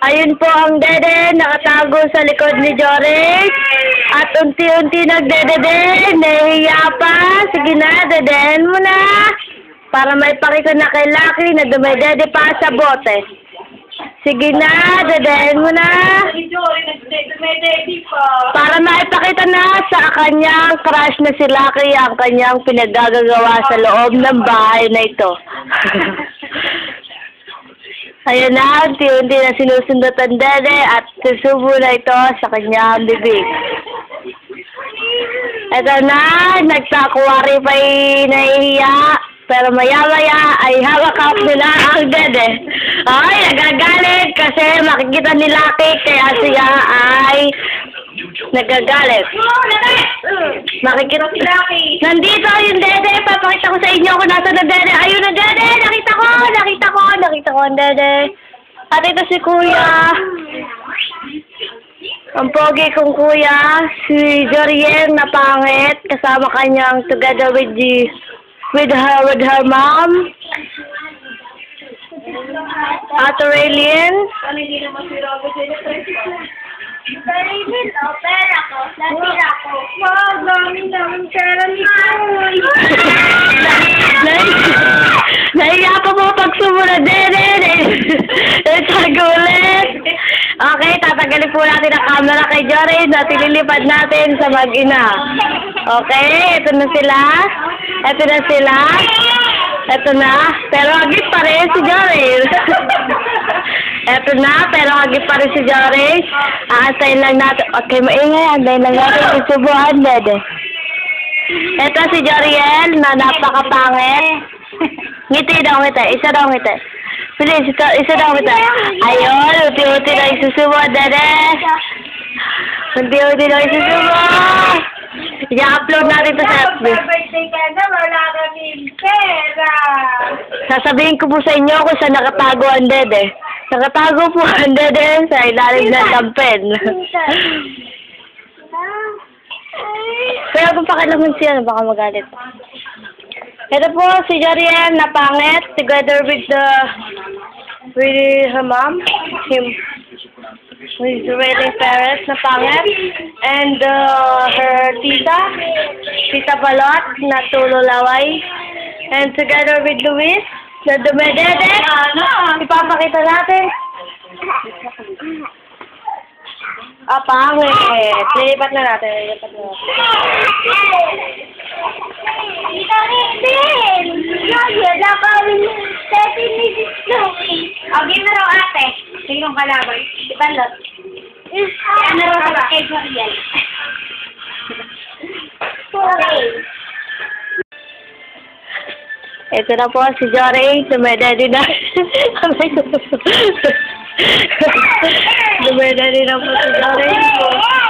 Ayun po ang dede, nakatago sa likod ni Joris. At unti-unti nagdedede, nahihiya pa. Sige na, dedehen mo na. Para may pakita na kay Lucky na dumedede pa sa bote. Sige na, dedehen mo na. Para maipakita na sa kanyang crush na si Lucky ang kanyang pinaggagawa sa loob ng bahay na ito. Ayun na, unti-unti na sinusundot ang dede at susubo na ito sa kanyang bibig. Ito na, nagtakuwari pa'y nahihiya, pero maya-maya ay hawak nila ang dede. Ay, nagagalit kasi makikita ni Lucky kaya siya ay nagagalit. Makikita si Lucky. Nandito yung dede, papakita ko sa inyo kung nasa na dede. Ayun na dede, nakita ko ang dede. At ito si Kuya. Ang pogi kong kuya, si Joriel na pangit, kasama kanyang together with her mom. At Aurelian. Pera ko, natira ko. Wow, dami-daming pera ni Kuy. Nahiya pa mo pag sumunod din. Tagulit. Okay, tatanggalin po natin ang camera kay Joris at ililipad natin sa mag-ina. Okay, ito na sila. Ito na. Pero agit pa rin si Joris. Ito na, pero agit pa rin si Joris. Aantayin lang natin. Okay, maingay. Antayin lang natin. Isubuhan, dede. Ito si Joriel na napakapangit. Ngiti daw, ngiti. Isa daw, ngiti. Bilis, isa daw, ngiti. Ayun, uti-uti na isusubuhan, dede. Uti-uti na isusubuhan. I-upload natin ito sa FB. Birthday ka na, wala kaming pera. Sasabihin ko po sa inyo kung saan nakatago ang dede. Nakatago po ang dede sa ilalim ng dampen. Pero kung pakilaman siya, baka magalit. Ito po si Joriel na pangit, together with her mom, with the waiting parents na pangit, and her tita Balot na tulolaway, and together with Luis na dumedede. Ipapakita natin. Pangit. Lilipat na natin. Wala kaming pwede ni Lucky. Game na raw ate. Sinong kalaban? Si Balot. Ano raw kay Joriel? Okay. Ito na po si Jory. Dumedede na. Dumedede na po si Jory.